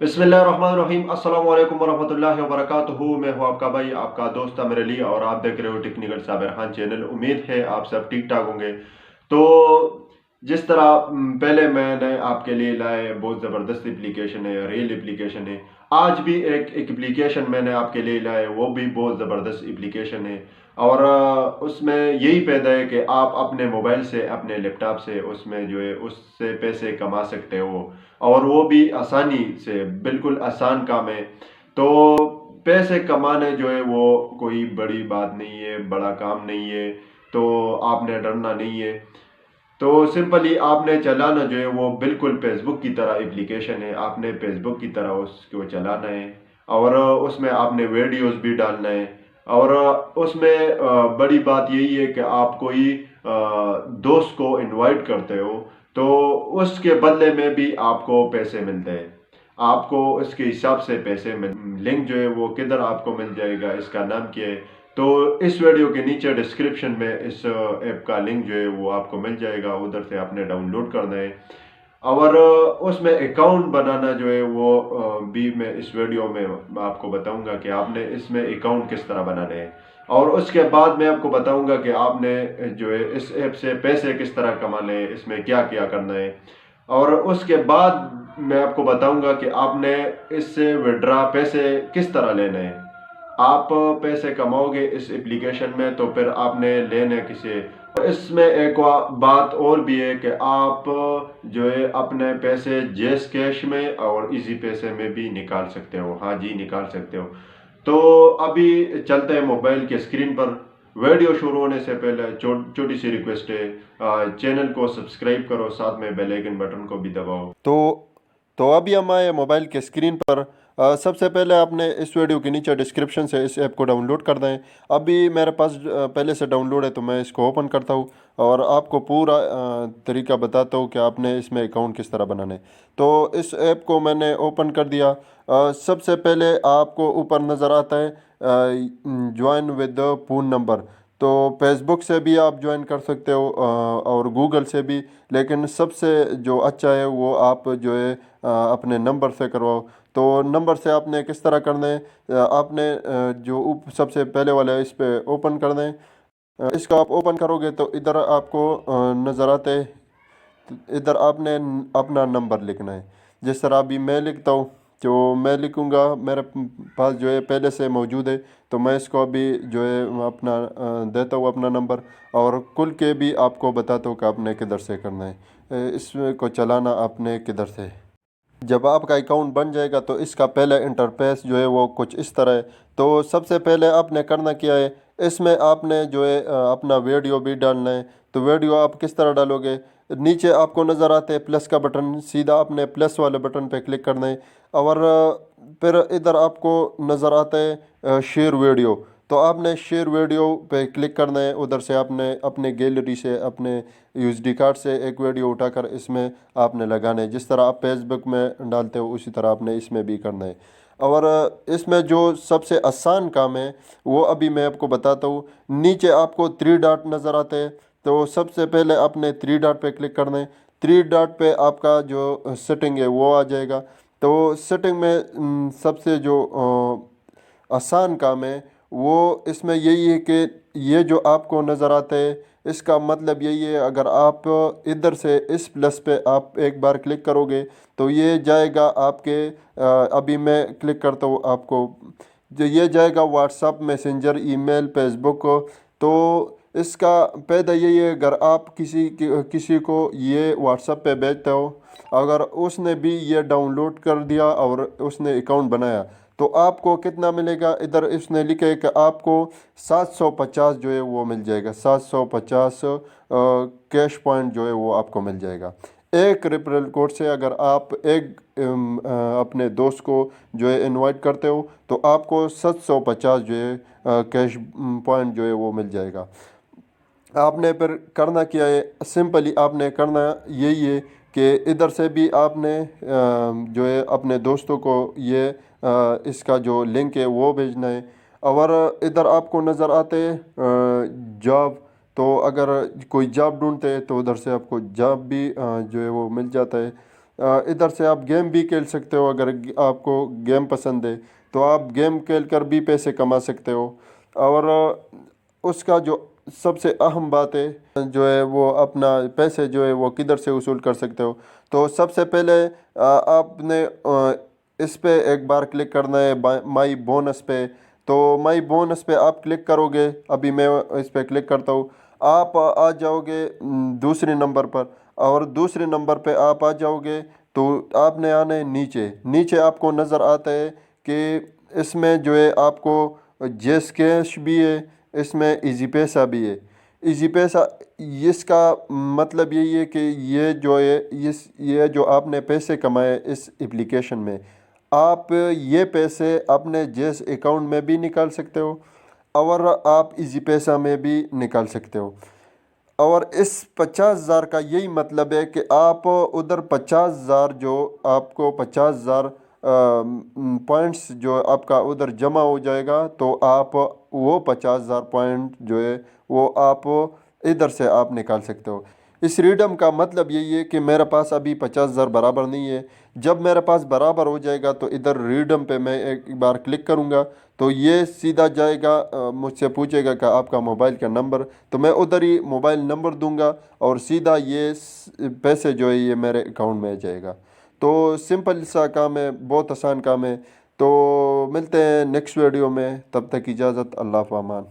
बिस्मिल्लाहिर्रहमानिर्रहीम अस्सलाम वालेकुम वरहमतुल्लाहि वबरकातुहू। मैं हूँ आपका भाई, आपका दोस्त आमिर अली, और आप देख रहे हो टेक्निकल साबिर खान चैनल। उम्मीद है आप सब ठीक ठाक होंगे। तो जिस तरह पहले मैंने आपके लिए लाए बहुत ज़बरदस्त एप्लीकेशन है, रियल एप्लीकेशन है। आज भी एक एप्लीकेशन मैंने आपके लिए लाए, वो भी बहुत ज़बरदस्त एप्लीकेशन है। और उसमें यही पैदा है कि आप अपने मोबाइल से, अपने लैपटॉप से, उसमें जो है उससे पैसे कमा सकते हो, और वो भी आसानी से। बिल्कुल आसान काम है। तो पैसे कमाने जो है वो कोई बड़ी बात नहीं है, बड़ा काम नहीं है। तो आपने डरना नहीं है। तो सिंपली आपने चलाना जो है वो बिल्कुल फेसबुक की तरह एप्लीकेशन है। आपने फेसबुक की तरह उसको चलाना है, और उसमें आपने वीडियोस भी डालना है। और उसमें बड़ी बात यही है कि आप कोई दोस्त को इनवाइट करते हो, तो उसके बदले में भी आपको पैसे मिलते हैं। आपको उसके हिसाब से पैसे मिल। लिंक जो है वो किधर आपको मिल जाएगा, इसका नाम क्या है, तो इस वीडियो के नीचे डिस्क्रिप्शन में इस ऐप का लिंक जो है वो आपको मिल जाएगा। उधर से आपने डाउनलोड करना है, और उसमें अकाउंट बनाना जो है वो भी मैं इस वीडियो में आपको बताऊंगा कि आपने इसमें अकाउंट किस तरह बनाने हैं। और उसके बाद मैं आपको बताऊंगा कि आपने जो है इस ऐप से पैसे किस तरह कमाने हैं, इसमें क्या क्या करना है। और उसके बाद मैं आपको बताऊंगा कि आपने इससे विड्रा पैसे किस तरह लेने हैं। आप पैसे कमाओगे इस एप्लीकेशन में, तो फिर आपने लेने किसे। इसमें एक बात और भी है कि आप जो है अपने पैसे जैस कैश में और इजी पैसे में भी निकाल सकते हो। हाँ जी, निकाल सकते हो। तो अभी चलते हैं मोबाइल के स्क्रीन पर। वीडियो शुरू होने से पहले छोटी सी रिक्वेस्ट है, चैनल को सब्सक्राइब करो, साथ में बेल आइकन बटन को भी दबाओ। तो अभी हम आए मोबाइल के स्क्रीन पर। सबसे पहले आपने इस वीडियो के नीचे डिस्क्रिप्शन से इस ऐप को डाउनलोड कर दें। अभी मेरे पास पहले से डाउनलोड है, तो मैं इसको ओपन करता हूँ और आपको पूरा तरीका बताता हूँ कि आपने इसमें अकाउंट किस तरह बनाने। तो इस ऐप को मैंने ओपन कर दिया। सबसे पहले आपको ऊपर नज़र आता है ज्वाइन विद फ़ोन नंबर। तो फेसबुक से भी आप ज्वाइन कर सकते हो, और गूगल से भी। लेकिन सबसे जो अच्छा है वो आप जो है अपने नंबर से करवाओ। तो नंबर से आपने किस तरह करना है, आपने जो सबसे पहले वाला है इस पे ओपन करना है। इसको आप ओपन करोगे तो इधर आपको नज़र आते हैं। इधर आपने अपना नंबर लिखना है। जिस तरह अभी मैं लिखता हूँ, जो मैं लिखूँगा मेरे पास जो है पहले से मौजूद है। तो मैं इसको अभी जो है अपना देता हूँ अपना नंबर, और खुल के भी आपको बताता हूँ कि आपने किधर से करना है, इसको चलाना आपने किधर से। जब आपका अकाउंट बन जाएगा तो इसका पहला इंटरफेस जो है वो कुछ इस तरह है। तो सबसे पहले आपने करना क्या है, इसमें आपने जो है अपना वीडियो भी डालना है। तो वीडियो आप किस तरह डालोगे, नीचे आपको नज़र आते हैं प्लस का बटन, सीधा आपने प्लस वाले बटन पे क्लिक करना है। और फिर इधर आपको नज़र आता है शेयर वीडियो। तो आपने शेयर वीडियो पे क्लिक करना है। उधर से आपने अपने गैलरी से, अपने यूएसडी कार्ड से एक वीडियो उठाकर इसमें आपने लगाना है। जिस तरह आप फेसबुक में डालते हो उसी तरह आपने इसमें भी करना है। और इसमें जो सबसे आसान काम है वो अभी मैं आपको बताता हूँ। नीचे आपको थ्री डॉट नज़र आते हैं। तो सबसे पहले आपने थ्री डॉट पे क्लिक करना है। थ्री डॉट पे आपका जो सेटिंग है वो आ जाएगा। तो सेटिंग में सबसे जो आसान काम है वो इसमें यही है कि ये जो आपको नज़र आता है इसका मतलब यही है, अगर आप इधर से इस प्लस पे आप एक बार क्लिक करोगे तो ये जाएगा आपके अभी मैं क्लिक करता हूँ आपको, जो ये जाएगा व्हाट्सअप, मैसेंजर, ईमेल, फेसबुक। तो इसका पैदा यही है, अगर आप किसी को ये व्हाट्सअप पे भेजते हो, अगर उसने भी ये डाउनलोड कर दिया और उसने अकाउंट बनाया, तो आपको कितना मिलेगा। इधर इसने लिखा है कि आपको 750 जो है वो मिल जाएगा। 750 कैश पॉइंट जो है वो आपको मिल जाएगा। एक रेफरल कोड से अगर आप एक अपने दोस्त को जो है इनवाइट करते हो तो आपको 750 जो है कैश पॉइंट जो है वो मिल जाएगा। आपने फिर करना क्या है, सिंपली आपने करना यही है कि इधर से भी आपने जो है अपने दोस्तों को ये इसका जो लिंक है वो भेजना है। और इधर आपको नज़र आते जॉब। तो अगर कोई जॉब ढूंढते हैं तो उधर से आपको जॉब भी जो है वो मिल जाता है। ادھر سے آپ گیم بھی کھیل سکتے ہو، اگر آپ کو گیم پسند ہے تو آپ گیم کھیل کر بھی پیسے کما سکتے ہو۔ اور اس کا جو سب سے اہم بات ہے جو ہے وہ اپنا پیسے جو ہے وہ کدھر سے وصول کر سکتے ہو۔ تو سب سے پہلے آپ نے اس پہ ایک بار کلک کرنا ہے مائی بونس پہ۔ تو مائی بونس پہ آپ کلک کرو گے، ابھی میں اس پہ کلک کرتا ہوں، آپ آ جاؤ گے دوسرے نمبر پر، اور دوسرے نمبر پہ آپ آ جاؤ گے تو آپ نے آنا ہے نیچے۔ نیچے آپ کو نظر آتا ہے کہ اس میں جو ہے آپ کو جیس کیش بھی ہے، اس میں ایزی پیسہ بھی ہے۔ ایزی پیسہ اس کا مطلب یہی ہے کہ یہ جو ہے یہ جو آپ نے پیسے کمائے اس اپلیکیشن میں، آپ یہ پیسے اپنے جیس اکاؤنٹ میں بھی نکال سکتے ہو اور آپ ایزی پیسہ میں بھی نکال سکتے ہو۔ اور اس 50,000 کا یہی مطلب ہے کہ آپ ادھر 50,000 جو آپ کو 50,000 پوائنٹس جو آپ کا ادھر جمع ہو جائے گا، تو آپ وہ 50,000 پوائنٹ جو ہے وہ آپ ادھر سے آپ نکال سکتے ہو۔ اس ریڈم کا مطلب یہی ہے کہ میرے پاس ابھی 50,000 برابر نہیں ہے، جب میرے پاس برابر ہو جائے گا تو ادھر ریڈم پہ میں ایک بار کلک کروں گا تو یہ سیدھا جائے گا، مجھ سے پوچھے گا کہ آپ کا موبائل کا نمبر، تو میں ادھر ہی موبائل نمبر دوں گا اور سیدھا یہ پیسے جو ہے یہ میرے اکاؤنٹ میں آ جائے گا۔ تو سمپل سا کام ہے، بہت آسان کام ہے۔ تو ملتے ہیں نیکسٹ ویڈیو میں، تب تک اجازت، اللہ پامان۔